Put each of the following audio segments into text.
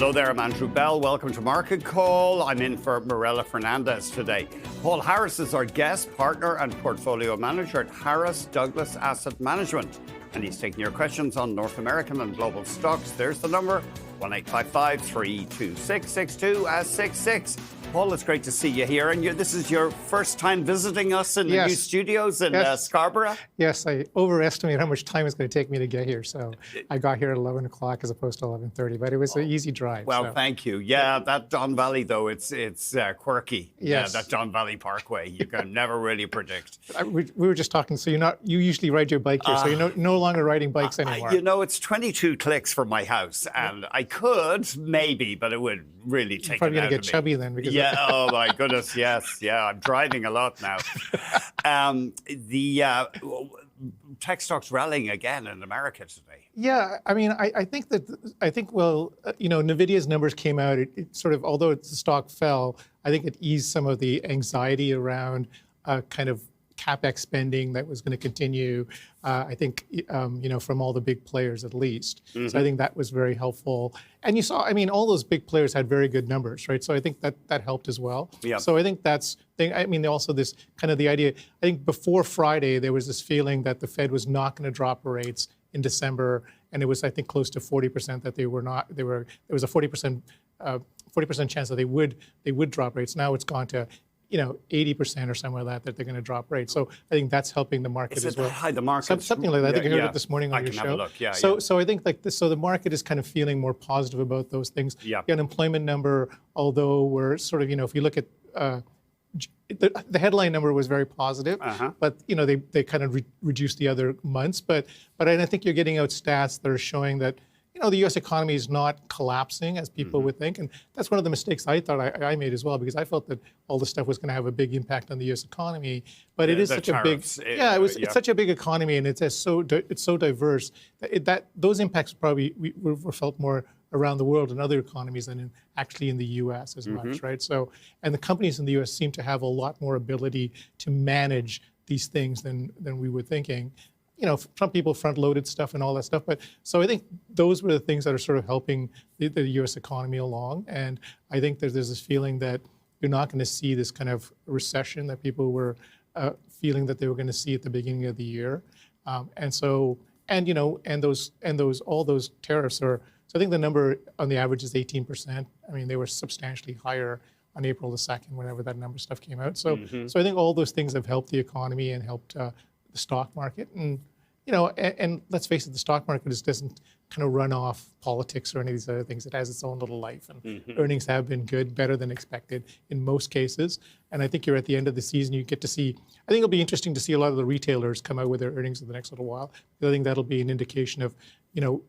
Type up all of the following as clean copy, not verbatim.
Hello there, I'm Andrew Bell. Welcome to Market Call. I'm in for Mirella Fernandez today. Paul Harris is our guest, partner and portfolio manager at Harris Douglas Asset Management. And he's taking your questions on North American and global stocks. There's the number, 1-855-326-6266. Paul, it's great to see you here. And this is your first time visiting us in the new studios in Scarborough? Yes, I overestimated how much time it's going to take me to get here. So I got here at 11 o'clock as opposed to 11:30, but it was an easy drive. Well, thank you. Yeah, that Don Valley, though, it's quirky. Yes. Yeah, that Don Valley Parkway. You can never really predict. We were just talking, so you usually ride your bike here, so you're no longer riding bikes anymore. It's 22 clicks from my house, and I could, maybe, but it would really take it out of me. You're probably going to get chubby then. Because oh my goodness, yes. Yeah, I'm driving a lot now. The tech stocks rallying again in America today. Yeah, I mean, I think NVIDIA's numbers came out. It sort of, although the stock fell, I think it eased some of the anxiety around kind of CapEx spending that was going to continue, I think, from all the big players at least. Mm-hmm. So I think that was very helpful. And you saw, I mean, all those big players had very good numbers, right? So I think that helped as well. Yeah. So I think also this kind of the idea, I think before Friday, there was this feeling that the Fed was not going to drop rates in December. And it was, I think, close to 40% that there was a 40% chance that they would drop rates. Now it's gone to 80% or somewhere like that they're going to drop rates. So I think that's helping the market as well. High, the market? Something like that. I think I heard it this morning on your show. Have a look. So I think so the market is kind of feeling more positive about those things. Yeah. The unemployment number, although we're sort of, if you look at the headline number was very positive, but they kind of reduced the other months. But I think you're getting out stats that are showing that the U.S. economy is not collapsing as people would think. And that's one of the mistakes I thought I made as well, because I felt that all this stuff was going to have a big impact on the U.S. economy. But it is such tariffs, it's such a big economy, and it's so diverse that those impacts probably were felt more around the world in other economies than actually in the U.S. as much, right? So, and the companies in the U.S. seem to have a lot more ability to manage these things than we were thinking. Some people front-loaded stuff and all that stuff. But so I think those were the things that are sort of helping the U.S. economy along. And I think there's this feeling that you're not going to see this kind of recession that people were feeling that they were going to see at the beginning of the year. All those tariffs are. So I think the number on the average is 18%. I mean, they were substantially higher on April the 2nd, whenever that number stuff came out. So so I think all those things have helped the economy and helped the stock market. And and let's face it, the stock market doesn't kind of run off politics or any of these other things. It has its own little life, and earnings have been good, better than expected in most cases. And I think you're at the end of the season, you get to see, I think it'll be interesting to see a lot of the retailers come out with their earnings in the next little while. I think that'll be an indication of,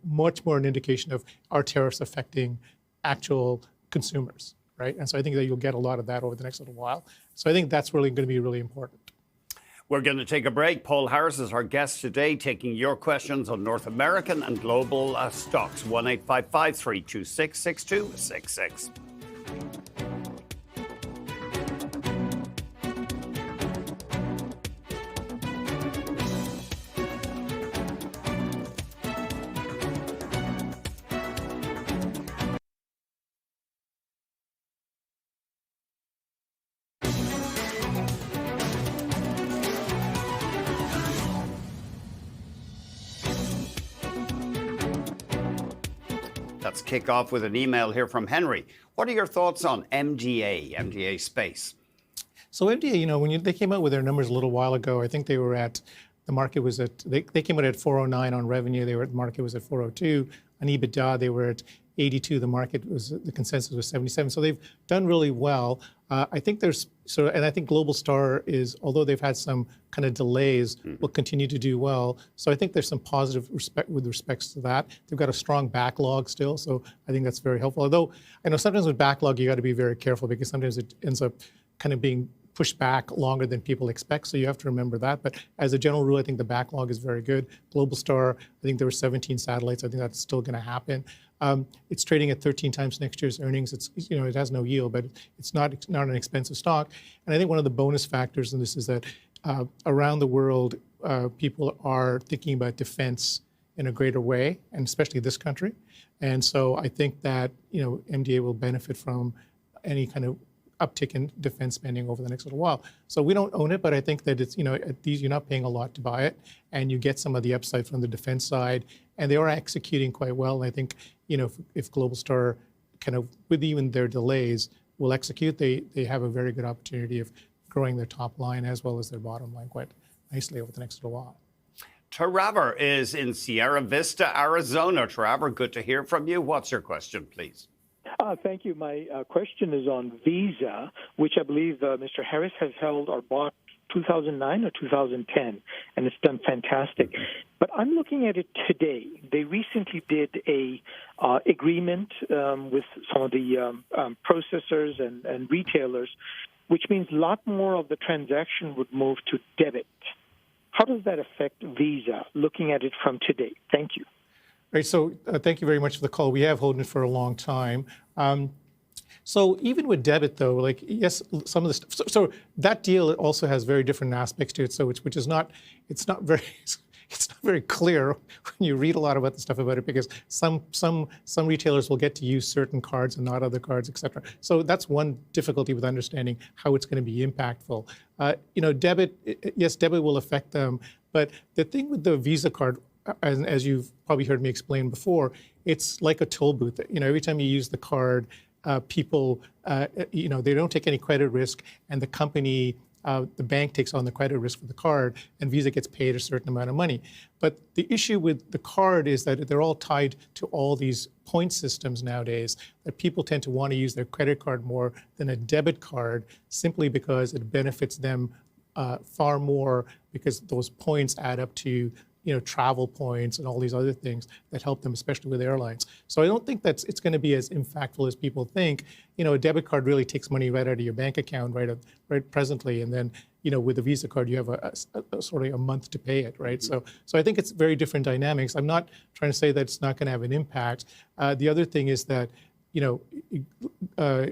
much more an indication of are tariffs affecting actual consumers, right? And so I think that you'll get a lot of that over the next little while. So I think that's really going to be really important. We're going to take a break. Paul Harris is our guest today, taking your questions on North American and global stocks. 1-855-326-6266. Let's kick off with an email here from Henry. What are your thoughts on MDA Space? So MDA, when they came out with their numbers a little while ago, I think they came out at 409 on revenue. The market was at 402. On EBITDA, they were at 82. The consensus was 77. So they've done really well. I think and I think Global Star is, although they've had some kind of delays, will continue to do well. So I think there's some positive with respects to that. They've got a strong backlog still, so I think that's very helpful. Although I know sometimes with backlog, you got to be very careful, because sometimes it ends up kind of being pushed back longer than people expect. So you have to remember that. But as a general rule, I think the backlog is very good. Global Star, I think there were 17 satellites. I think that's still going to happen. It's trading at 13 times next year's earnings. It has no yield, but it's not an expensive stock. And I think one of the bonus factors in this is that around the world, people are thinking about defense in a greater way, and especially this country. And so I think that, MDA will benefit from any kind of uptick in defense spending over the next little while. So we don't own it, but I think that it's, at these, you're not paying a lot to buy it, and you get some of the upside from the defense side, and they are executing quite well. And I think, if Globalstar kind of, with even their delays, will execute, they have a very good opportunity of growing their top line as well as their bottom line quite nicely over the next little while. Trevor is in Sierra Vista, Arizona. Trevor, good to hear from you. What's your question, please? Thank you. My question is on Visa, which I believe Mr. Harris has held or bought 2009 or 2010, and it's done fantastic. But I'm looking at it today. They recently did a agreement with some of the processors and retailers, which means a lot more of the transaction would move to debit. How does that affect Visa, looking at it from today? Thank you. Right, so thank you very much for the call. We have held it for a long time. So even with debit, though, yes, some of the stuff. So that deal also has very different aspects to it. So which is not, it's not very clear when you read a lot about the stuff about it, because some retailers will get to use certain cards and not other cards, et cetera. So that's one difficulty with understanding how it's going to be impactful. Debit, yes, debit will affect them, but the thing with the Visa card, as you've probably heard me explain before, it's like a toll booth. Every time you use the card, people, they don't take any credit risk, and the company, the bank takes on the credit risk for the card, and Visa gets paid a certain amount of money. But the issue with the card is that they're all tied to all these point systems nowadays, that people tend to want to use their credit card more than a debit card, simply because it benefits them far more, because those points add up to travel points and all these other things that help them, especially with airlines. So I don't think it's going to be as impactful as people think. A debit card really takes money right out of your bank account right presently, and then with a Visa card you have a sort of a month to pay it, right? So I think it's very different dynamics. I'm not trying to say that it's not going to have an impact. The other thing is that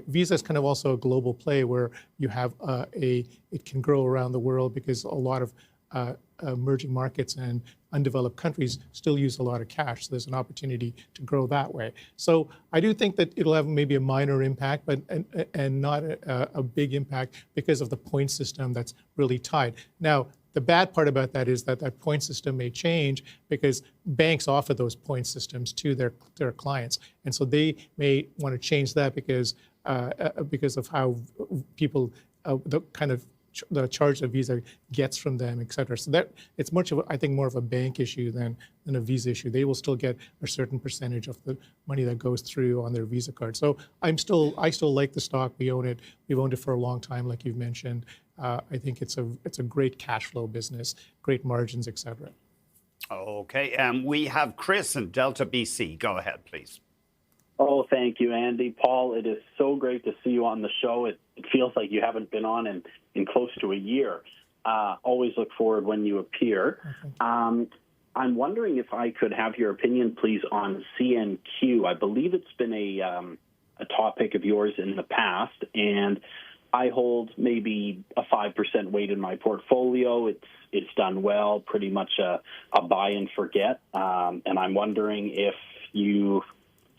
Visa is kind of also a global play, where you have it can grow around the world, because a lot of emerging markets and undeveloped countries still use a lot of cash. So there's an opportunity to grow that way. So I do think that it'll have maybe a minor impact, but and not a big impact, because of the point system that's really tied. Now, the bad part about that is that that point system may change, because banks offer those point systems to their clients, and so they may want to change that because of how people the kind of the charge that Visa gets from them, et cetera. So that it's I think more of a bank issue than a Visa issue. They will still get a certain percentage of the money that goes through on their Visa card. So I still like the stock. We own it. We've owned it for a long time, like you've mentioned. I think it's a great cash flow business, great margins, et cetera. Okay, we have Chris in Delta, BC. Go ahead, please. Oh, thank you, Andy. Paul, it is so great to see you on the show. It feels like you haven't been on in close to a year. Always look forward when you appear. Okay. I'm wondering if I could have your opinion, please, on CNQ. I believe it's been a topic of yours in the past, and I hold maybe a 5% weight in my portfolio. It's done well, pretty much a buy and forget. And I'm wondering if you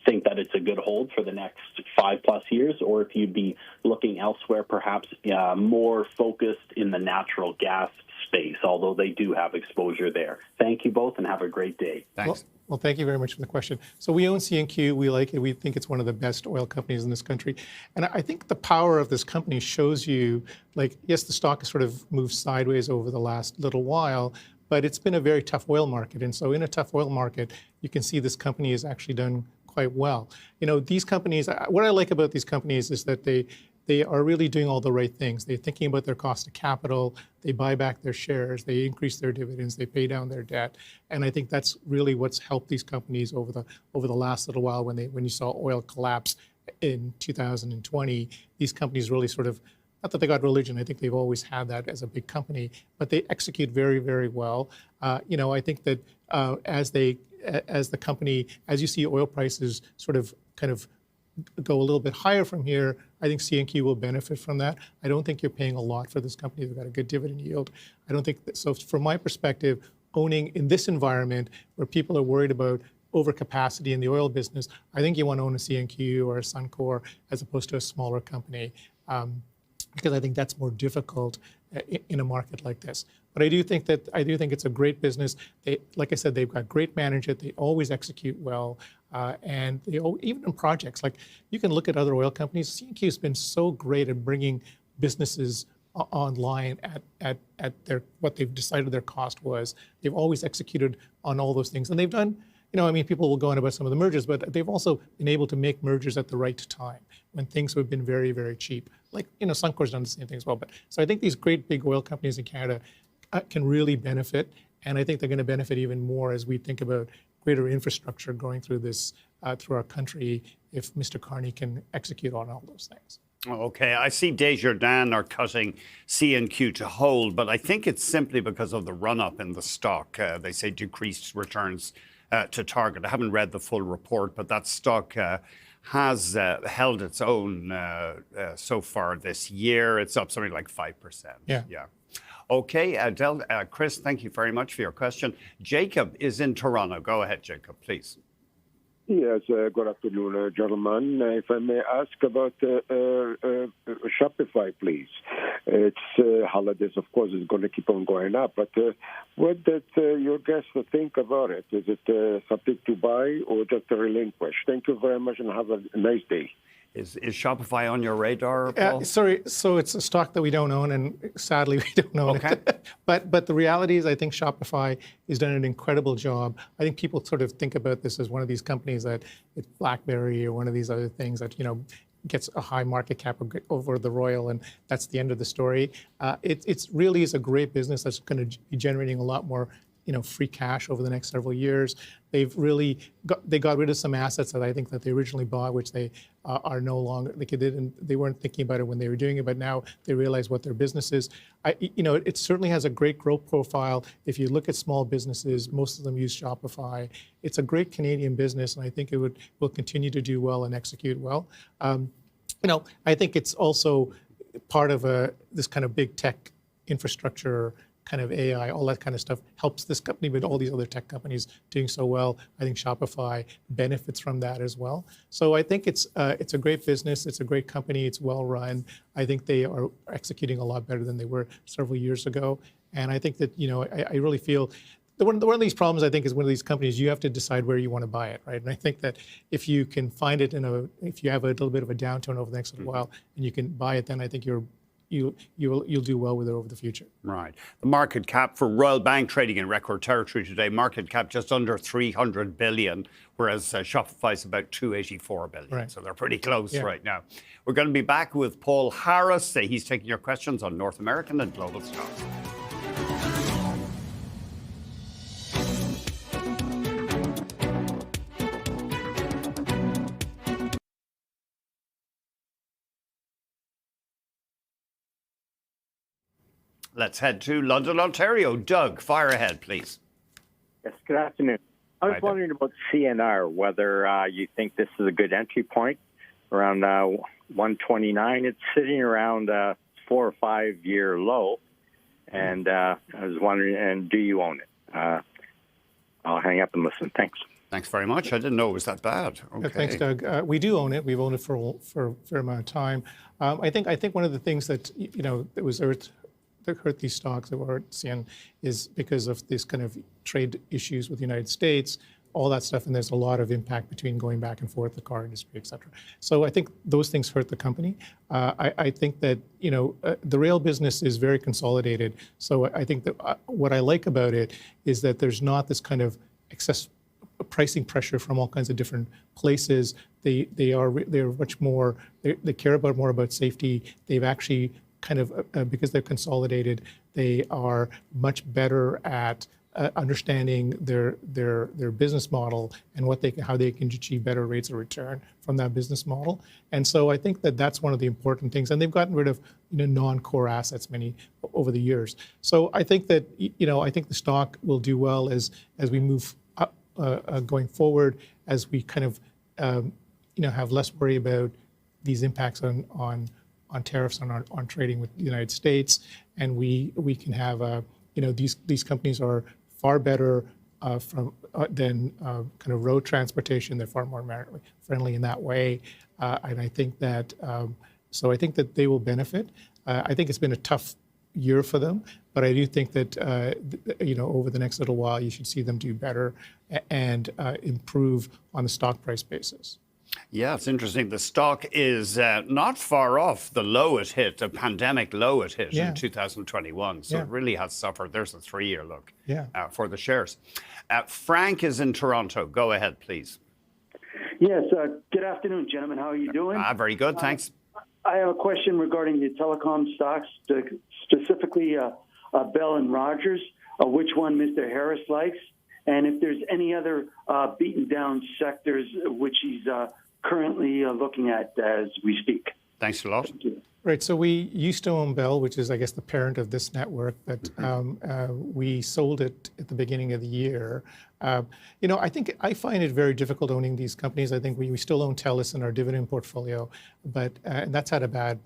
think that it's a good hold for the next 5+ years, or if you'd be looking elsewhere, perhaps more focused in the natural gas space, although they do have exposure there. Thank you both, and have a great day. Thanks. Well, thank you very much for the question. So we own CNQ. We like it. We think it's one of the best oil companies in this country. And I think the power of this company shows you, yes, the stock has sort of moved sideways over the last little while, but it's been a very tough oil market. And so in a tough oil market, you can see this company has actually done quite well. These companies, what I like about these companies is that they are really doing all the right things. They're thinking about their cost of capital. They buy back their shares. They increase their dividends. They pay down their debt. And I think that's really what's helped these companies over the last little while. When you saw oil collapse in 2020, these companies really sort of, not that they got religion, I think they've always had that as a big company, but they execute very, very well. I think that as the company, as you see oil prices sort of kind of go a little bit higher from here, I think CNQ will benefit from that. I don't think you're paying a lot for this company. They've got a good dividend yield. I don't think that, so from my perspective, owning in this environment where people are worried about overcapacity in the oil business, I think you want to own a CNQ or a Suncor as opposed to a smaller company, because I think that's more difficult in a market like this. But I do think it's a great business. Like I said, they've got great management. They always execute well, and even in projects, like you can look at other oil companies. CNQ has been so great at bringing businesses online at what they've decided their cost was. They've always executed on all those things, and they've done. People will go on about some of the mergers, but they've also been able to make mergers at the right time when things have been very, very cheap. Like, Suncor's done the same thing as well. But so I think these great big oil companies in Canada can really benefit, and I think they're going to benefit even more as we think about greater infrastructure going through through our country if Mr. Carney can execute on all those things. Okay, I see Desjardins are cutting CNQ to hold, but I think it's simply because of the run-up in the stock. They say decreased returns to target. I haven't read the full report, but that stock has held its own so far this year. It's up something like 5%. Yeah. Okay, Chris, thank you very much for your question. Jacob is in Toronto. Go ahead, Jacob, please. Yes, good afternoon, gentlemen. If I may ask about Shopify, please. It's holidays, of course, is going to keep on going up. But what did your guests think about it? Is it something to buy or just to relinquish? Thank you very much and have a nice day. Is Shopify on your radar, Paul? Sorry, so it's a stock that we don't own, and sadly we don't own it. But the reality is I think Shopify has done an incredible job. I think people sort of think about this as one of these companies that it's BlackBerry or one of these other things that, gets a high market cap over the Royal, and that's the end of the story. It really is a great business that's going to be generating a lot more free cash over the next several years. They've really got rid of some assets that I think that they originally bought, which they are no longer. They weren't thinking about it when they were doing it, but now they realize what their business is. It certainly has a great growth profile. If you look at small businesses, most of them use Shopify. It's a great Canadian business, and I think will continue to do well and execute well. I think it's also part of this kind of big tech infrastructure, kind of AI, all that kind of stuff helps this company with all these other tech companies doing so well. I think Shopify benefits from that as well. So I think it's a great business. It's a great company. It's well run. I think they are executing a lot better than they were several years ago. And I think that, I really feel one of these problems, I think, is one of these companies, you have to decide where you want to buy it, right? And I think that if you can find it if you have a little bit of a downturn over the next little while and you can buy it, then I think you'll do well with it over the future. Right. The market cap for Royal Bank trading in record territory today. Market cap just under 300 billion, whereas Shopify's about 284 billion. Right. So they're pretty close right now. We're going to be back with Paul Harris. He's taking your questions on North American and global stocks. Let's head to London, Ontario. Doug, fire ahead, please. Yes, good afternoon. I was wondering about CNR, whether you think this is a good entry point around 129. It's sitting around 4 or 5 year low, and I was wondering, and do you own it? I'll hang up and listen. Thanks. Thanks very much. I didn't know it was that bad. Okay. Thanks, Doug. We do own it. We've owned it for a fair amount of time. I think one of the things that that was that hurt these stocks that were CN is because of this kind of trade issues with the United States, all that stuff, and there's a lot of impact between going back and forth, the car industry, et cetera. So I think those things hurt the company. I think that, the rail business is very consolidated. So I think that what I like about it is that there's not this kind of excess pricing pressure from all kinds of different places. They're much more, they care more about safety. They've actually kind of, because they're consolidated, they are much better at understanding their business model and how they can achieve better rates of return from that business model. And so I think that that's one of the important things. And they've gotten rid of non-core assets many over the years. So I think that I think the stock will do well as we move up going forward, as we kind of have less worry about these impacts on tariffs on trading with the United States, and we can have these companies are far better kind of road transportation. They're far more environmentally friendly in that way, and I think that I think that they will benefit. I think it's been a tough year for them, but I do think that over the next little while you should see them do better and improve on a stock price basis. Yeah, it's interesting. The stock is not far off the low it hit, a pandemic low it hit in 2021. So it really has suffered. There's a 3-year look for the shares. Frank is in Toronto. Go ahead, please. Yes. Good afternoon, gentlemen. How are you doing? Very good, thanks. I have a question regarding the telecom stocks, specifically Bell and Rogers, which one Mr. Harris likes, and if there's any other beaten down sectors which he's currently looking at as we speak. Thanks a lot. Thank you. Right. So we used to own Bell, which is, I guess, the parent of this network, but we sold it at the beginning of the year. I find it very difficult owning these companies. I think we still own TELUS in our dividend portfolio, but and that's had a bad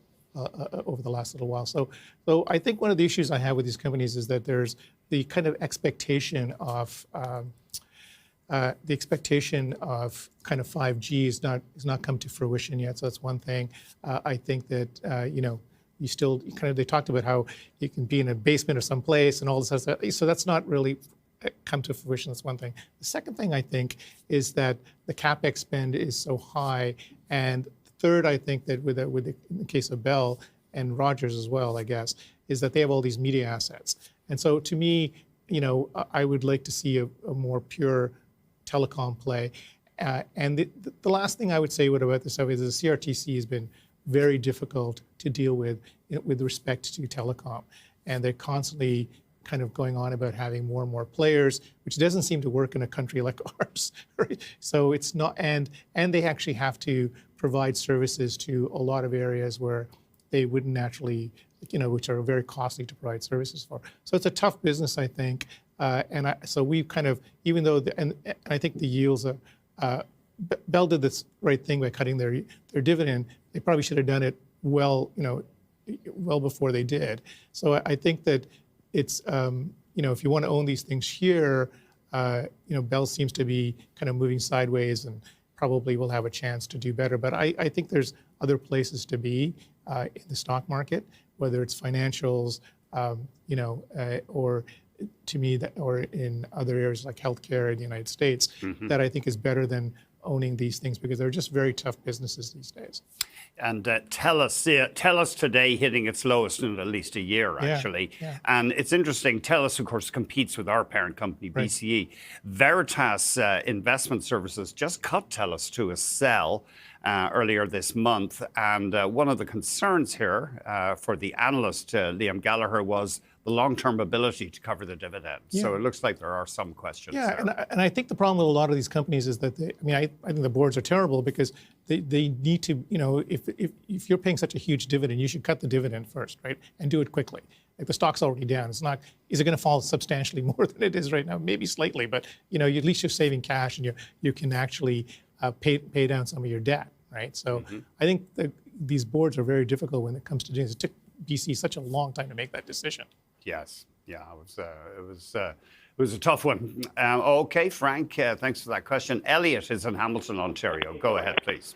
over the last little while. So I think one of the issues I have with these companies is that there's the kind of expectation of kind of 5G has not come to fruition yet. So that's one thing. I think that you still kind of, they talked about how you can be in a basement or someplace and all this stuff. So that's not really come to fruition. That's one thing. The second thing I think is that the capex spend is so high, and third, I think that in the case of Bell and Rogers as well, I guess, is that they have all these media assets. And so to me, I would like to see a more pure telecom play. And the last thing I would say about this stuff is the CRTC has been very difficult to deal with respect to telecom. And they're constantly kind of going on about having more and more players, which doesn't seem to work in a country like ours. Right? So it's not, and they actually have to provide services to a lot of areas where they wouldn't naturally, which are very costly to provide services for. So it's a tough business, I think. So we've kind of, even though, and I think the yields Bell did this right thing by cutting their dividend. They probably should have done it well before they did. So I think that it's, if you want to own these things here, Bell seems to be kind of moving sideways and probably will have a chance to do better. But I think there's other places to be in the stock market, whether it's financials, or to me, or in other areas like healthcare in the United States, that I think is better than owning these things because they're just very tough businesses these days. And TELUS today hitting its lowest in at least a year, actually. Yeah. And it's interesting, TELUS, of course, competes with our parent company, BCE. Right. Veritas Investment Services just cut TELUS to a sell earlier this month. And one of the concerns here for the analyst, Liam Gallagher, was the long-term ability to cover the dividend. Yeah. So it looks like there are some questions there. And I think the problem with a lot of these companies is that I think the boards are terrible because they need to, if you're paying such a huge dividend, you should cut the dividend first, right? And do it quickly. Like the stock's already down. It's not, is it going to fall substantially more than it is right now? Maybe slightly, but at least you're saving cash and you can actually pay down some of your debt, right? So I think that these boards are very difficult when it comes to doing this. It took BC such a long time to make that decision. Yes, yeah, it was a tough one. Okay, Frank, thanks for that question. Elliot is in Hamilton, Ontario. Go ahead, please.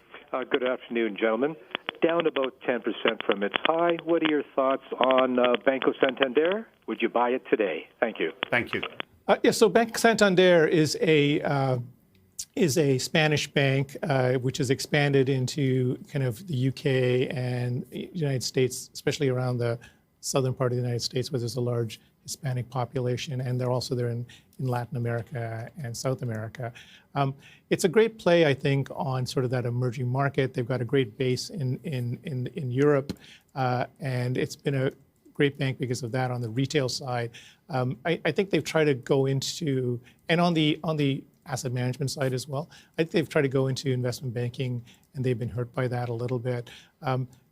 Good afternoon, gentlemen. Down about 10% from its high. What are your thoughts on Banco Santander? Would you buy it today? Thank you. Thank you. So Banco Santander is a Spanish bank which has expanded into kind of the UK and United States, especially around the southern part of the United States, where there's a large Hispanic population, and they're also there in Latin America and South America. It's a great play, I think, on sort of that emerging market. They've got a great base in Europe, and it's been a great bank because of that on the retail side. I think they've tried to go into, and on the asset management side as well, I think they've tried to go into investment banking, and they've been hurt by that a little bit.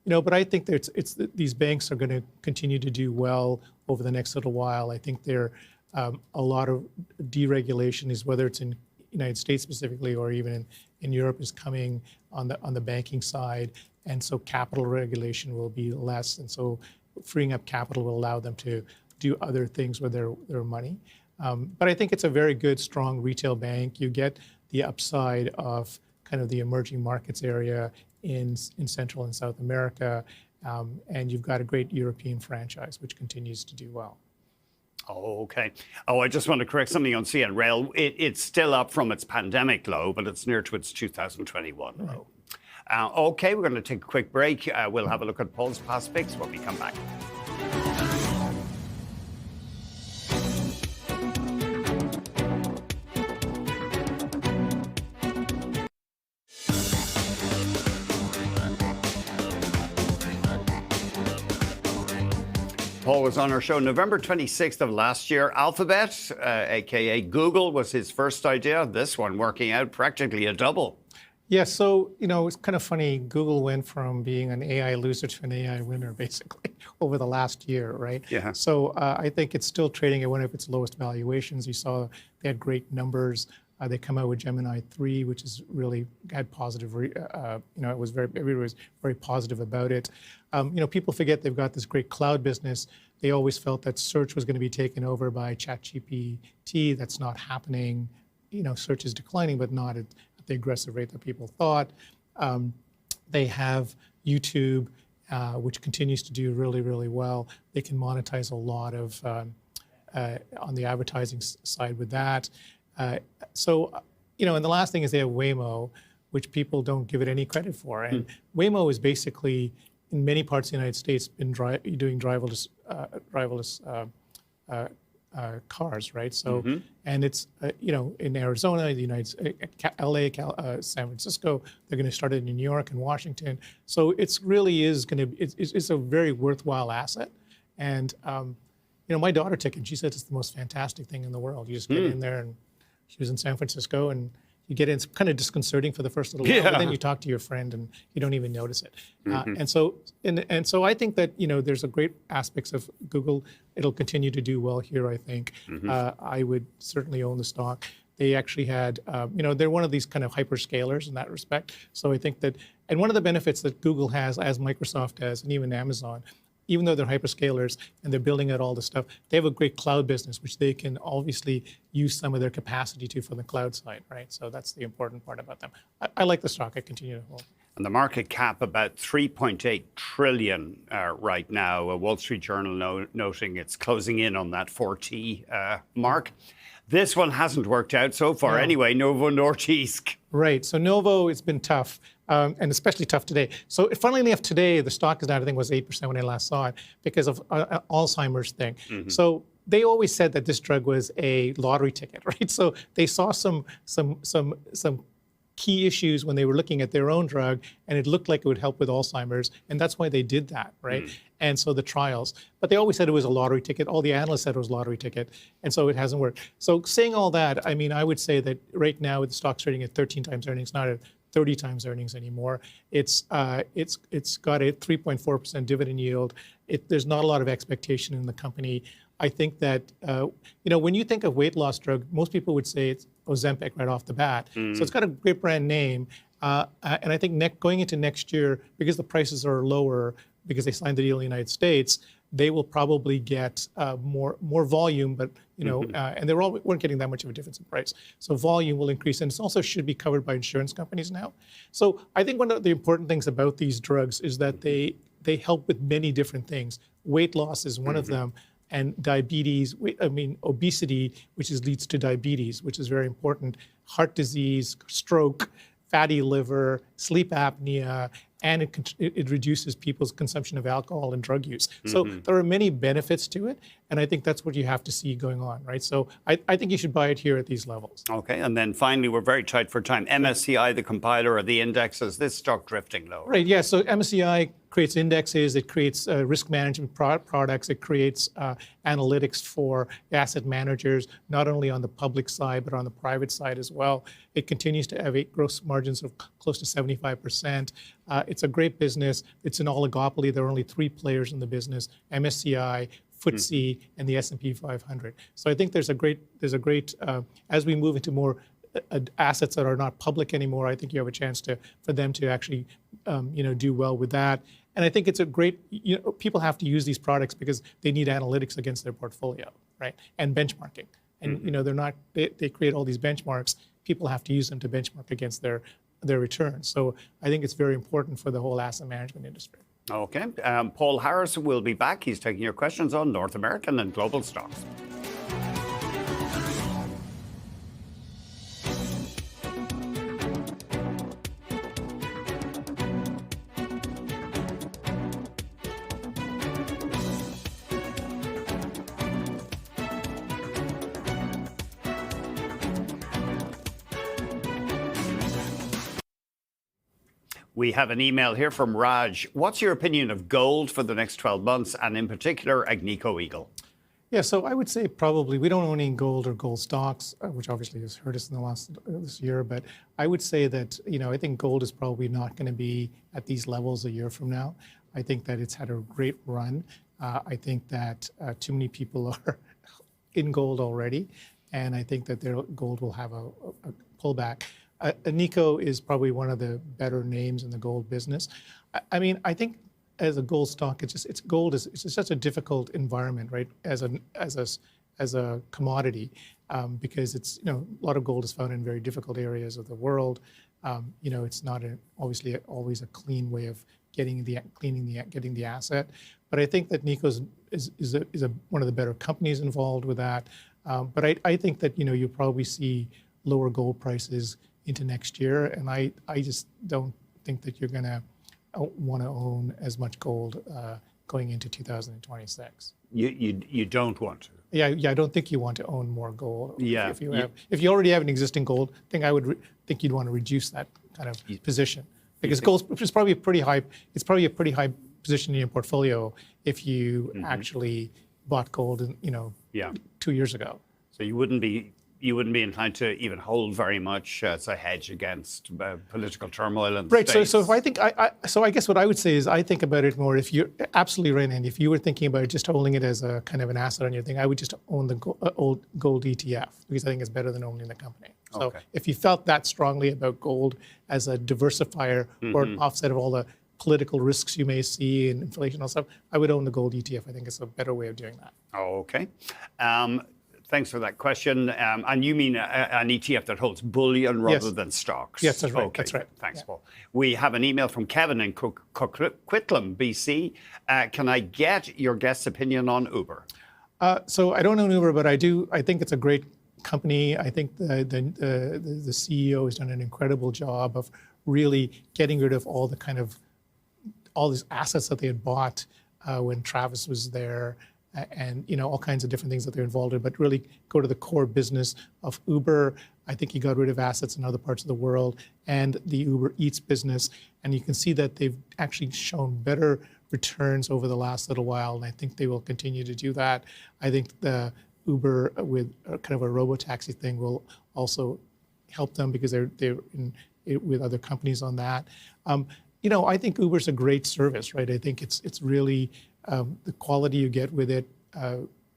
But I think that these banks are going to continue to do well over the next little while. I think there a lot of deregulation is, whether it's in the United States specifically or even in Europe, is coming on the banking side, and so capital regulation will be less, and so freeing up capital will allow them to do other things with their money. But I think it's a very good, strong retail bank. You get the upside of kind of the emerging markets area in Central and South America, and you've got a great European franchise, which continues to do well. Oh, okay. Oh, I just want to correct something on CN Rail. It's still up from its pandemic low, but it's near to its 2021 low. Okay, we're going to take a quick break. We'll have a look at Paul's past picks when we come back. Paul was on our show November 26th of last year. Alphabet, aka Google, was his first idea. This one working out practically a double. Yeah, so, it's kind of funny. Google went from being an AI loser to an AI winner, basically, over the last year, right? Yeah. So I think it's still trading at one of its lowest valuations. You saw they had great numbers. They come out with Gemini 3, which is really had positive, it was everybody was very positive about it. People forget they've got this great cloud business. They always felt that search was going to be taken over by ChatGPT. That's not happening. Search is declining, but not at the aggressive rate that people thought. They have YouTube, which continues to do really, really well. They can monetize a lot of on the advertising side with that. And the last thing is they have Waymo, which people don't give it any credit for. And Waymo is basically, in many parts of the United States, been doing driverless cars, right? So, and it's, in Arizona, the United States, LA, San Francisco, they're going to start it in New York and Washington. So it's really is going to, it's a very worthwhile asset. And, my daughter took it. She said it's the most fantastic thing in the world. You just get in there, and she was in San Francisco, and you get in. It's kind of disconcerting for the first little while, but then you talk to your friend, and you don't even notice it. And so I think that there's a great aspects of Google. It'll continue to do well here. I think I would certainly own the stock. They actually had, they're one of these kind of hyperscalers in that respect. So I think that, and one of the benefits that Google has, as Microsoft has, and even Amazon, even though they're hyperscalers and they're building out all this stuff, they have a great cloud business, which they can obviously use some of their capacity to for the cloud side, right? So that's the important part about them. I like the stock. I continue to hold. And the market cap about 3.8 trillion right now. A Wall Street Journal noting it's closing in on that 4T mark. This one hasn't worked out so far anyway, Novo Nordisk. Right, so Novo, it's been tough, and especially tough today. So funnily enough, today, the stock is down, I think it was 8% when I last saw it, because of Alzheimer's thing. So they always said that this drug was a lottery ticket, right? So they saw some key issues when they were looking at their own drug, and it looked like it would help with Alzheimer's, and that's why they did that, right? And so the trials, but they always said it was a lottery ticket. All the analysts said it was a lottery ticket, and so it hasn't worked. So saying all that, I mean, I would say that right now with the stock trading at 13 times earnings, not at 30 times earnings anymore. It's got a 3.4% dividend yield. There's not a lot of expectation in the company. I think that, when you think of weight loss drug, most people would say it's Ozempic right off the bat. So it's got a great brand name. And I think going into next year, because the prices are lower, because they signed the deal in the United States, they will probably get more volume, but and they weren't getting that much of a difference in price. So volume will increase, and it also should be covered by insurance companies now. So I think one of the important things about these drugs is that they help with many different things. Weight loss is one of them. And diabetes, obesity, which leads to diabetes, which is very important, heart disease, stroke, fatty liver, sleep apnea, and it reduces people's consumption of alcohol and drug use. So there are many benefits to it, and I think that's what you have to see going on, right? So I think you should buy it here at these levels. Okay, and then finally, we're very tight for time. MSCI, the compiler of the indexes, this stock drifting lower. Right, yeah, so MSCI creates indexes, it creates risk management products, it creates analytics for asset managers, not only on the public side, but on the private side as well. It continues to have gross margins of close to 75%. It's a great business. It's an oligopoly. There are only 3 players in the business: MSCI, FTSE, and the S&P 500. So I think there's a great as we move into more assets that are not public anymore, I think you have a chance for them to actually do well with that. And I think it's a great, people have to use these products because they need analytics against their portfolio, right? And benchmarking. And they're not. They create all these benchmarks. People have to use them to benchmark against their returns. So I think it's very important for the whole asset management industry. Okay. Paul Harris will be back. He's taking your questions on North American and global stocks. We have an email here from Raj. What's your opinion of gold for the next 12 months, and in particular, Agnico Eagle? Yeah, so I would say probably we don't own any gold or gold stocks, which obviously has hurt us in the last this year. But I would say that I think gold is probably not going to be at these levels a year from now. I think that it's had a great run. I think that too many people are in gold already, and I think that their gold will have a pullback. Agnico is probably one of the better names in the gold business. I mean, I think as a gold stock, it's just such a difficult environment, right? As a commodity, because it's a lot of gold is found in very difficult areas of the world. It's not obviously always a clean way of getting the asset. But I think that Agnico is one of the better companies involved with that. But I think that you'll probably see lower gold prices into next year, and I just don't think that you're going to want to own as much gold going into 2026. You don't want to? Yeah, I don't think you want to own more gold. Yeah. If you already have an existing gold, I would think you'd want to reduce that kind of position, because gold is probably a pretty high. It's probably a pretty high position in your portfolio if you actually bought gold, 2 years ago. So you wouldn't be inclined to even hold very much as a hedge against political turmoil in the States. States. So if I think, I guess what I would say is I think about it more. If you're absolutely right, and if you were thinking about just holding it as a kind of an asset on your thing, I would just own the old gold ETF, because I think it's better than owning the company. So if you felt that strongly about gold as a diversifier or an offset of all the political risks you may see and inflation and stuff, I would own the gold ETF. I think it's a better way of doing that. Okay. Thanks for that question. And you mean an ETF that holds bullion rather than stocks? Yes, that's right. Okay. That's right. Thanks, Paul. We have an email from Kevin in Coquitlam, BC. Can I get your guest's opinion on Uber? So I don't own Uber, but I do. I think it's a great company. I think the CEO has done an incredible job of really getting rid of all these assets that they had bought when Travis was there, and all kinds of different things that they're involved in, but really go to the core business of Uber. I think he got rid of assets in other parts of the world and the Uber Eats business, and you can see that they've actually shown better returns over the last little while, and I think they will continue to do that. I think the Uber with kind of a robo-taxi thing will also help them, because they're with other companies on that. I think Uber's a great service, right? I think it's really the quality you get with it.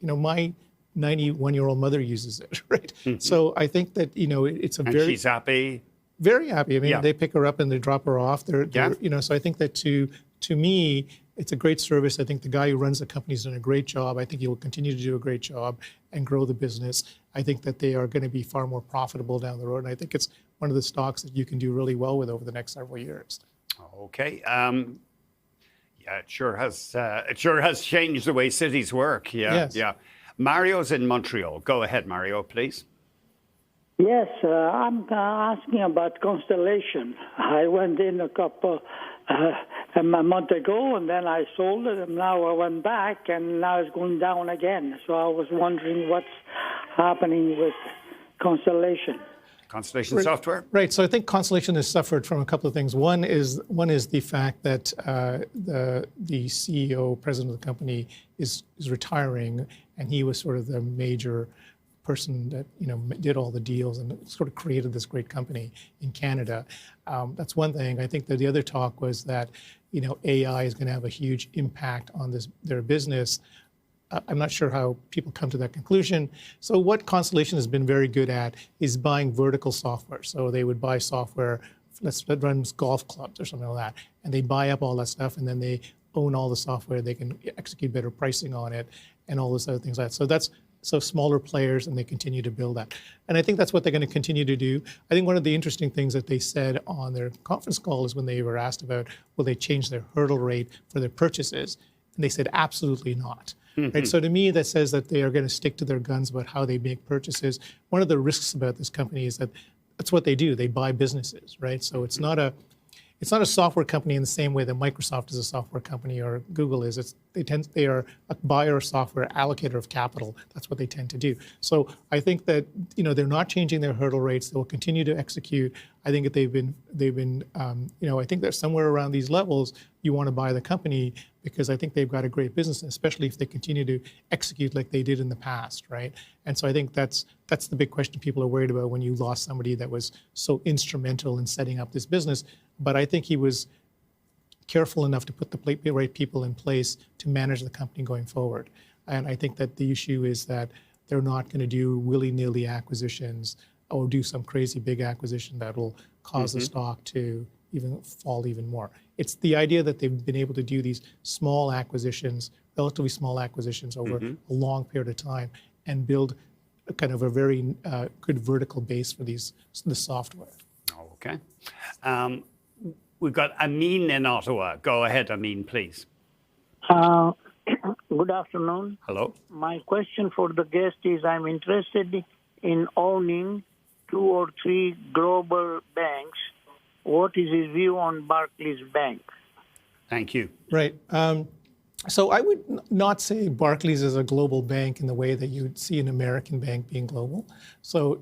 My 91-year-old mother uses it, right? So I think that it's a very. She's happy. Very happy. I mean, they pick her up and they drop her off. So I think that to me, it's a great service. I think the guy who runs the company has done a great job. I think he will continue to do a great job and grow the business. I think that they are going to be far more profitable down the road, and I think it's one of the stocks that you can do really well with over the next several years. Okay. It sure has changed the way cities work. Yeah. Yes. Yeah. Mario's in Montreal. Go ahead, Mario, please. Yes, I'm asking about Constellation. I went in a month ago, and then I sold it, and now I went back, and now it's going down again. So I was wondering what's happening with Constellation. Constellation Software? Right. So I think Constellation has suffered from a couple of things. One is the fact that the CEO, president of the company, is retiring, and he was sort of the major person that did all the deals and sort of created this great company in Canada. That's one thing. I think that the other talk was that AI is going to have a huge impact on their business. I'm not sure how people come to that conclusion. So what Constellation has been very good at is buying vertical software. So they would buy software that runs golf clubs or something like that, and they buy up all that stuff, and then they own all the software, they can execute better pricing on it, and all those other things like that. So smaller players, and they continue to build that. And I think that's what they're going to continue to do. I think one of the interesting things that they said on their conference call is when they were asked about, will they change their hurdle rate for their purchases? And they said, absolutely not. Right? So to me, that says that they are going to stick to their guns about how they make purchases. One of the risks about this company is that that's what they do. They buy businesses, right? So it's not a software company in the same way that Microsoft is a software company or Google is. They are a buyer of software, allocator of capital. That's what they tend to do. So I think that they're not changing their hurdle rates. They will continue to execute. I think that they've been I think that somewhere around these levels you want to buy the company because I think they've got a great business, especially if they continue to execute like they did in the past, right? And so I think that's the big question people are worried about when you lost somebody that was so instrumental in setting up this business. But I think he was careful enough to put the right people in place to manage the company going forward. And I think that the issue is that they're not going to do willy-nilly acquisitions or do some crazy big acquisition that will cause the stock to even fall even more. It's the idea that they've been able to do these small acquisitions, relatively small acquisitions over a long period of time and build a kind of a very good vertical base for the software. Okay. We've got Amin in Ottawa. Go ahead, Amin, please. Good afternoon. Hello. My question for the guest is I'm interested in owning 2 or 3 global banks. What is his view on Barclays Bank? Thank you. Right. So I would not say Barclays is a global bank in the way that you would see an American bank being global. So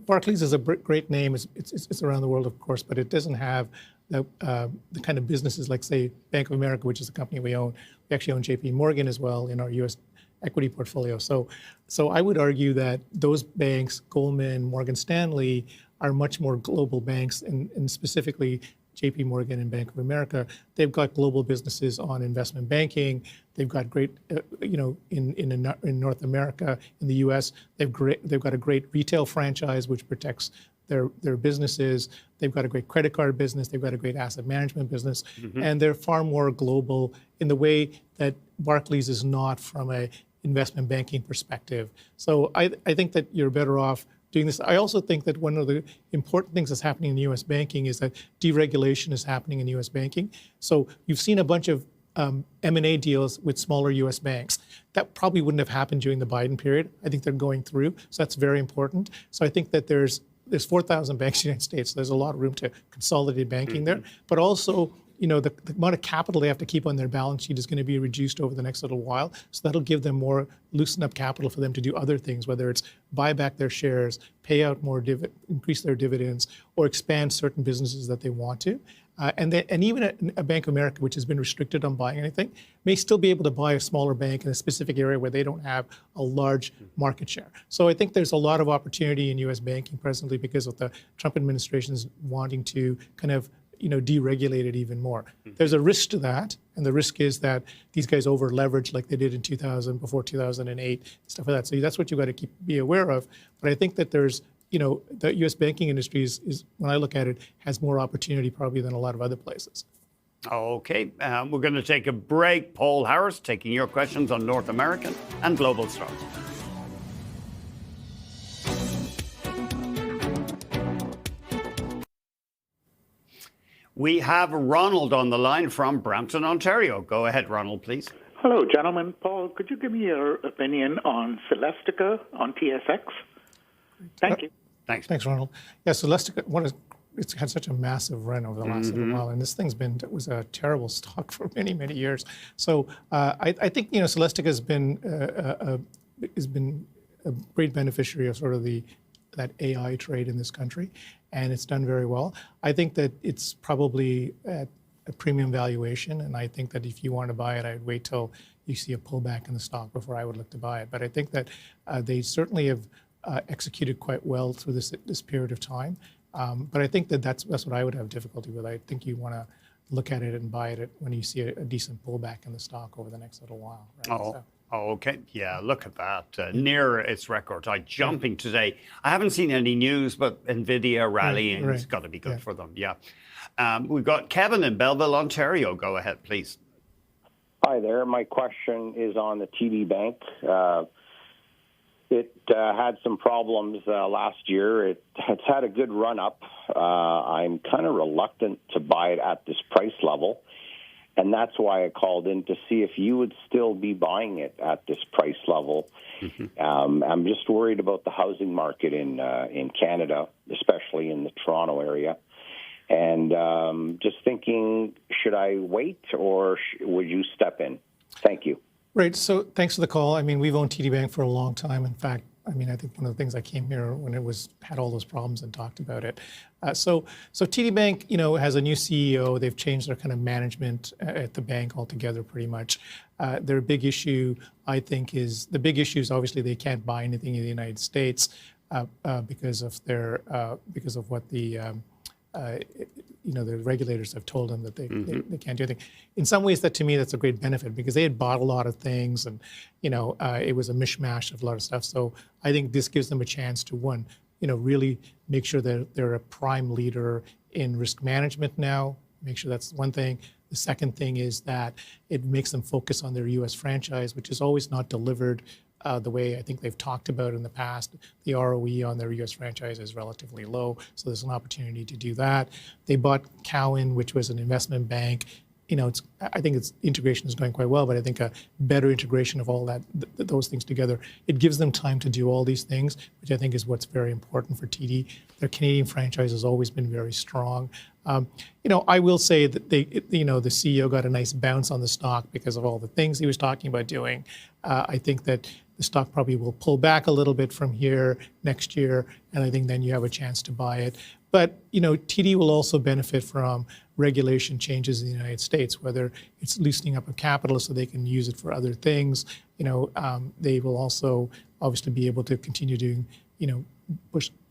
Barclays is a great name. It's around the world, of course, but it doesn't have the kind of businesses like, say, Bank of America, which is a company we own. We actually own JP Morgan as well in our U.S. equity portfolio. So I would argue that those banks, Goldman, Morgan Stanley, are much more global banks, and specifically JP Morgan and Bank of America. They've got global businesses on investment banking. They've got great, in North America, in the U.S., they've got a great retail franchise which protects their businesses. They've got a great credit card business. They've got a great asset management business, and they're far more global in the way that Barclays is not from a investment banking perspective. So I think that you're better off doing this. I also think that one of the important things that's happening in U.S. banking is that deregulation is happening in U.S. banking. So you've seen a bunch of M&A deals with smaller U.S. banks. That probably wouldn't have happened during the Biden period. I think they're going through, so that's very important. So I think that there's 4,000 banks in the United States. So there's a lot of room to consolidate banking there, but also the amount of capital they have to keep on their balance sheet is going to be reduced over the next little while. So that'll give them more loosen up capital for them to do other things, whether it's buy back their shares, pay out more increase their dividends, or expand certain businesses that they want to. And even a Bank of America, which has been restricted on buying anything, may still be able to buy a smaller bank in a specific area where they don't have a large market share. So I think there's a lot of opportunity in U.S. banking presently because of the Trump administration's wanting to kind of deregulate it even more. There's a risk to that, and the risk is that these guys over leverage like they did in 2000, before 2008, stuff like that. So that's what you've got to be aware of. But I think that there's the U.S. banking industry is, when I look at it, has more opportunity probably than a lot of other places. Okay, we're going to take a break. Paul Harris taking your questions on North American and global stocks. We have Ronald on the line from Brampton, Ontario. Go ahead, Ronald, please. Hello, gentlemen. Paul, could you give me your opinion on Celestica on TSX? Thank you. Thanks, Ronald. Yeah, Celestica, it's had such a massive run over the last little while, and this thing's was a terrible stock for many, many years. So I think Celestica has been a great beneficiary of sort of that AI trade in this country, and it's done very well. I think that it's probably at a premium valuation, and I think that if you want to buy it, I'd wait till you see a pullback in the stock before I would look to buy it. But I think that they certainly have executed quite well through this period of time. But I think that that's what I would have difficulty with. I think you want to look at it and buy it when you see a decent pullback in the stock over the next little while. Right? Okay. Yeah, look at that. Near its record high, jumping today. I haven't seen any news, but NVIDIA rallying. It's got to be good for them. Yeah. We've got Kevin in Belleville, Ontario. Go ahead, please. Hi there. My question is on the TD Bank. It had some problems last year. It's had a good run-up. I'm kind of reluctant to buy it at this price level, and that's why I called in to see if you would still be buying it at this price level. I'm just worried about the housing market in Canada, especially in the Toronto area. And just thinking, should I wait or would you step in? Thank you. Right. So thanks for the call. I mean, we've owned TD Bank for a long time. In fact, I mean, I think one of the things I came here when it had all those problems and talked about it. So TD Bank, has a new CEO. They've changed their kind of management at the bank altogether, pretty much. Their big issue, I think, is obviously they can't buy anything in the United States because of what the the regulators have told them that they can't do anything. In some ways, to me, that's a great benefit because they had bought a lot of things and, it was a mishmash of a lot of stuff. So I think this gives them a chance to, really make sure that they're a prime leader in risk management now. Make sure that's one thing. The second thing is that it makes them focus on their U.S. franchise, which is always not delivered the way I think they've talked about in the past. The ROE on their U.S. franchise is relatively low, so there's an opportunity to do that. They bought Cowen, which was an investment bank. I think its integration is going quite well, but I think a better integration of all those things together, it gives them time to do all these things, which I think is what's very important for TD. Their Canadian franchise has always been very strong. I will say that the CEO got a nice bounce on the stock because of all the things he was talking about doing. I think that the stock probably will pull back a little bit from here next year, and I think then you have a chance to buy it. But, TD will also benefit from regulation changes in the United States, whether it's loosening up of capital so they can use it for other things. They will also obviously be able to continue to,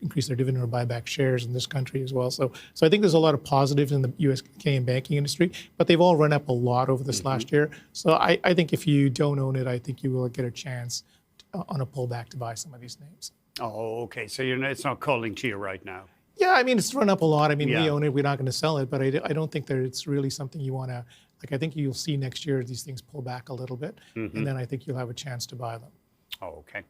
increase their dividend or buy back shares in this country as well. So I think there's a lot of positives in the U.S. Canadian banking industry, but they've all run up a lot over this last year. So I think if you don't own it, I think you will get a chance on a pullback to buy some of these names. Oh, okay. So it's not calling to you right now. Yeah, I mean, it's run up a lot. I mean, we own it. We're not going to sell it, but I don't think that it's really something you want to, I think you'll see next year these things pull back a little bit, and then I think you'll have a chance to buy them. Oh, okay.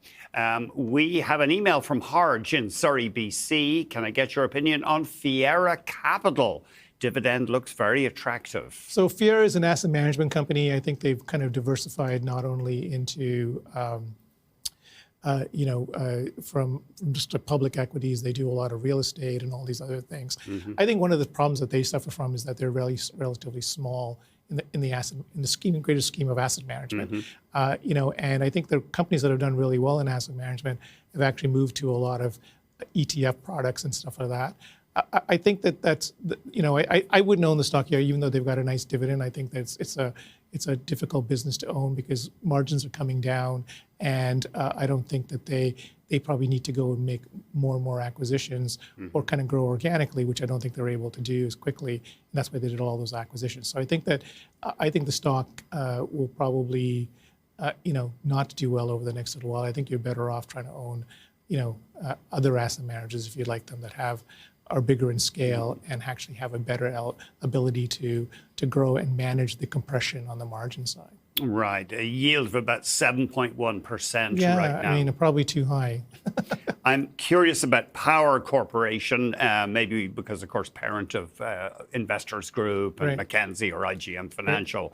We have an email from Harge in Surrey, BC. Can I get your opinion on Fiera Capital? Dividend looks very attractive. So Fiera is an asset management company. I think they've kind of diversified not only into from just public equities, they do a lot of real estate and all these other things. I think one of the problems that they suffer from is that they're relatively small in the greater scheme of asset management. And I think the companies that have done really well in asset management have actually moved to a lot of ETF products and stuff like that. I think that's I wouldn't own the stock here, even though they've got a nice dividend. I think that it's a difficult business to own because margins are coming down, and I don't think that they probably need to go and make more and more acquisitions or kind of grow organically, which I don't think they're able to do as quickly. And that's why they did all those acquisitions. So I think that the stock will probably not do well over the next little while. I think you're better off trying to own other asset managers if you like them that are bigger in scale and actually have a better ability to grow and manage the compression on the margin side. Right. A yield of about 7.1% right now. Yeah, I mean, probably too high. I'm curious about Power Corporation, maybe because, of course, parent of Investors Group and McKinsey or IGM Financial.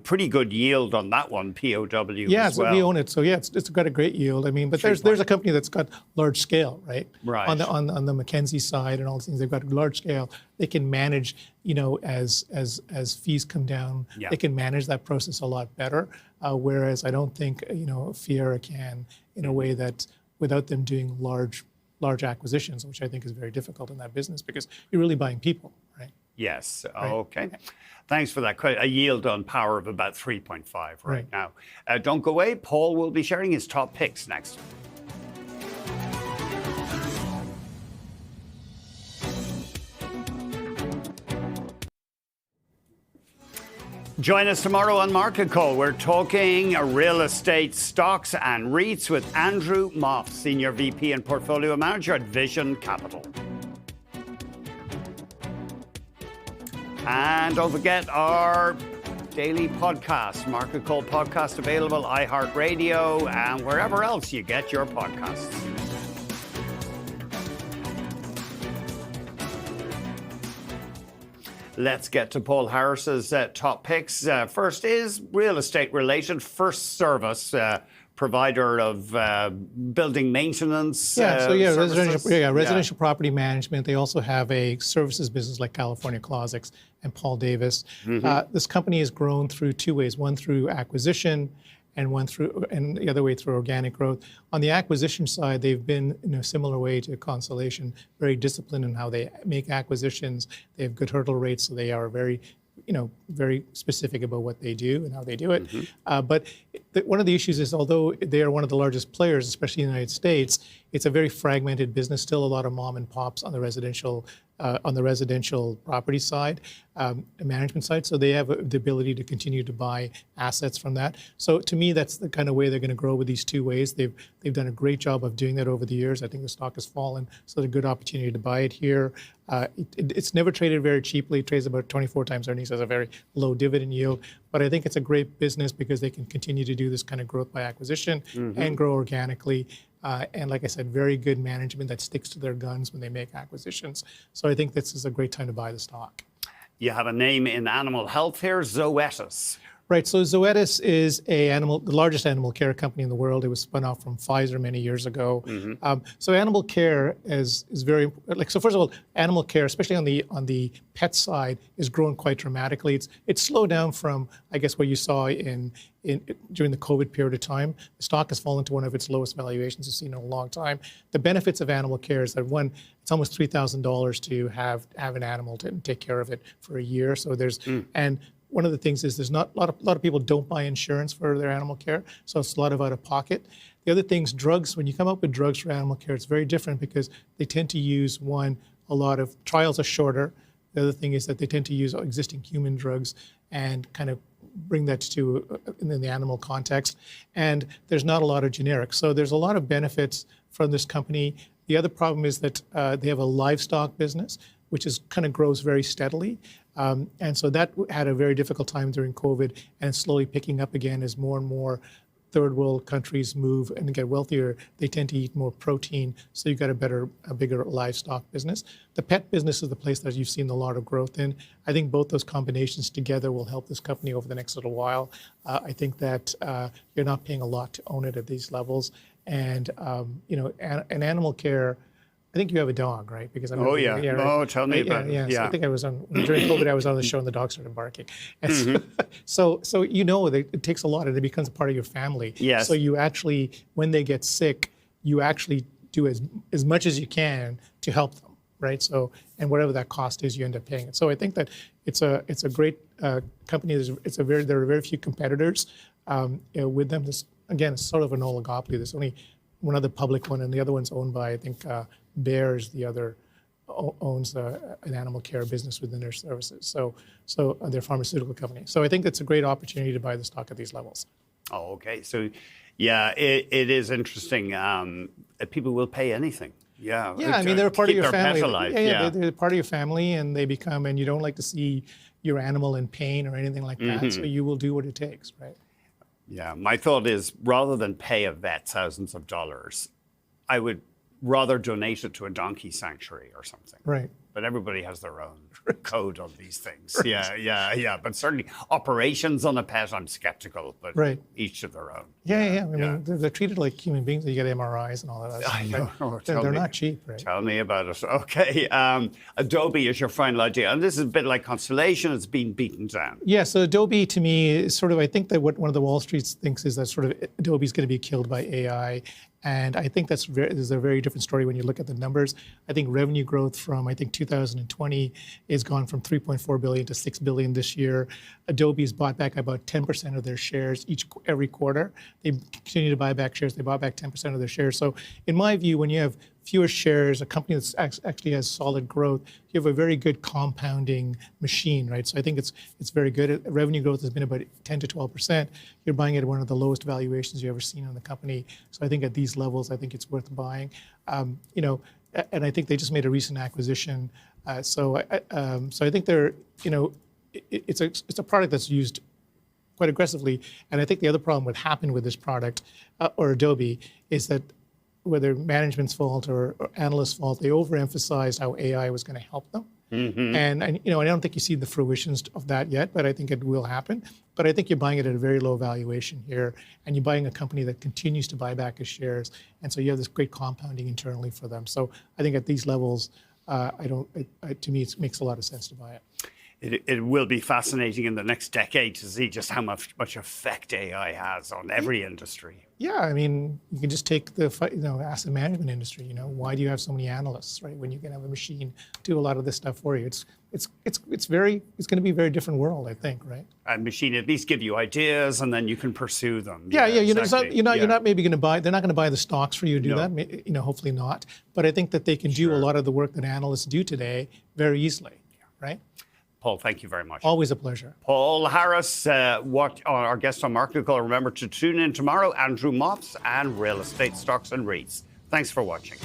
Pretty good yield on that one, POW as well. Yeah, we own it. So, yeah, it's got a great yield. I mean, but there's a company that's got large scale, right? Right. On the McKinsey side and all these things, they've got large scale. They can manage, as fees come down, they can manage that process a lot better. Whereas I don't think, Fiera can in a way that without them doing large acquisitions, which I think is very difficult in that business because you're really buying people, right? Yes. Right. Okay. Thanks for that. A yield on Power of about 3.5 right now. Don't go away. Paul will be sharing his top picks next. Join us tomorrow on Market Call. We're talking real estate stocks and REITs with Andrew Moff, Senior VP and Portfolio Manager at Vision Capital. And don't forget our daily podcast. Market Call podcast available, iHeartRadio, and wherever else you get your podcasts. Let's get to Paul Harris's top picks. First is real estate related. FirstService, provider of building maintenance. Residential property management. They also have a services business like California Closets and Paul Davis. This company has grown through two ways: one through acquisition, and the other way through organic growth. On the acquisition side, they've been in a similar way to Constellation, very disciplined in how they make acquisitions. They have good hurdle rates, so they are very specific about what they do and how they do it. But one of the issues is, although they are one of the largest players, especially in the United States, it's a very fragmented business. Still a lot of mom and pops on the residential property side, management side. So they have the ability to continue to buy assets from that. So to me, that's the kind of way they're going to grow with these two ways. They've done a great job of doing that over the years. I think the stock has fallen, so it's a good opportunity to buy it here. It's never traded very cheaply. It trades about 24 times earnings, has a very low dividend yield. But I think it's a great business because they can continue to do this kind of growth by acquisition and grow organically. And like I said, very good management that sticks to their guns when they make acquisitions. So I think this is a great time to buy the stock. You have a name in animal health here, Zoetis. Right. So Zoetis is the largest animal care company in the world. It was spun off from Pfizer many years ago. So animal care is very so. First of all, animal care, especially on the pet side, is growing quite dramatically. It's slowed down from, I guess, what you saw during the COVID period of time. The stock has fallen to one of its lowest valuations we've seen in a long time. The benefits of animal care is that, one, it's almost $3,000 to have an animal to take care of it for a year. So and one of the things is there's not a lot of people don't buy insurance for their animal care, so it's a lot of out of pocket. The other thing is drugs. When you come up with drugs for animal care, it's very different because they tend to use a lot of trials are shorter. The other thing is that they tend to use existing human drugs and kind of bring that to in the animal context. And there's not a lot of generics, so there's a lot of benefits from this company. The other problem is that they have a livestock business, which kind of grows very steadily. And so that had a very difficult time during COVID, and it's slowly picking up again as more and more third world countries move and get wealthier. They tend to eat more protein, so you've got a bigger livestock business. The pet business is the place that you've seen a lot of growth in. I think both those combinations together will help this company over the next little while. I think that you're not paying a lot to own it at these levels. And an animal care, I think you have a dog, right? Because tell me about it. So I think during COVID, I was on the show and the dog started barking. And so it takes a lot, and it becomes a part of your family. Yes. So you actually, when they get sick, you actually do as much as you can to help them, right? So, and whatever that cost is, you end up paying it. So I think that it's a great company. There are very few competitors with them. This, again, it's sort of an oligopoly. There's only one other public one, and the other one's owned by, I think, Bayer is the other, owns an animal care business within their services. So their pharmaceutical company. So I think it's a great opportunity to buy the stock at these levels. Oh, okay. So, yeah, it is interesting. People will pay anything. Yeah. Yeah, I mean, they're a part of your family. They're part of your family, and and you don't like to see your animal in pain or anything like that. So you will do what it takes, right? Yeah, my thought is, rather than pay a vet thousands of dollars, I would rather donate it to a donkey sanctuary or something. Right. But everybody has their own code on these things. Right. Yeah. But certainly operations on a pet, I'm skeptical, but each of their own. Yeah. I mean, they're treated like human beings. You get MRIs and all that stuff. I know. They're not cheap, right? Tell me about it. Okay. Adobe is your final idea. And this is a bit like Constellation. It's been beaten down. Yeah, so Adobe, to me, is sort of, I think that what one of the Wall Street thinks is that sort of Adobe is going to be killed by AI. And I think there's a very different story when you look at the numbers. I think revenue growth from, 2020 is gone from $3.4 billion to $6 billion this year. Adobe's bought back about 10% of their shares every quarter. They continue to buy back shares. They bought back 10% of their shares. So in my view, when you have fewer shares, a company that actually has solid growth, you have a very good compounding machine, right? So I think it's very good. Revenue growth has been about 10 to 12%. You're buying at one of the lowest valuations you've ever seen in the company. So I think at these levels, I think it's worth buying. And I think they just made a recent acquisition. So I think they're, it's a product that's used quite aggressively. And I think the other problem what happened with this product or Adobe is that whether management's fault or analysts' fault, they overemphasized how AI was going to help them. And I don't think you see the fruition of that yet, but I think it will happen. But I think you're buying it at a very low valuation here, and you're buying a company that continues to buy back its shares, and so you have this great compounding internally for them. So I think at these levels, to me, it makes a lot of sense to buy it. It will be fascinating in the next decade to see just how much effect AI has on every industry. Yeah, I mean, you can just take the asset management industry. Why do you have so many analysts, right? When you can have a machine do a lot of this stuff for you, it's going to be a very different world, I think, right? A machine at least give you ideas, and then you can pursue them. Yeah. Exactly. You're not maybe going to buy. They're not going to buy the stocks for you to do that. Hopefully not. But I think that they can do a lot of the work that analysts do today very easily, right? Paul, thank you very much. Always a pleasure. Paul Harris, our guest on Market Call. Remember to tune in tomorrow. Andrew Moffs and Real Estate Stocks and REITs. Thanks for watching.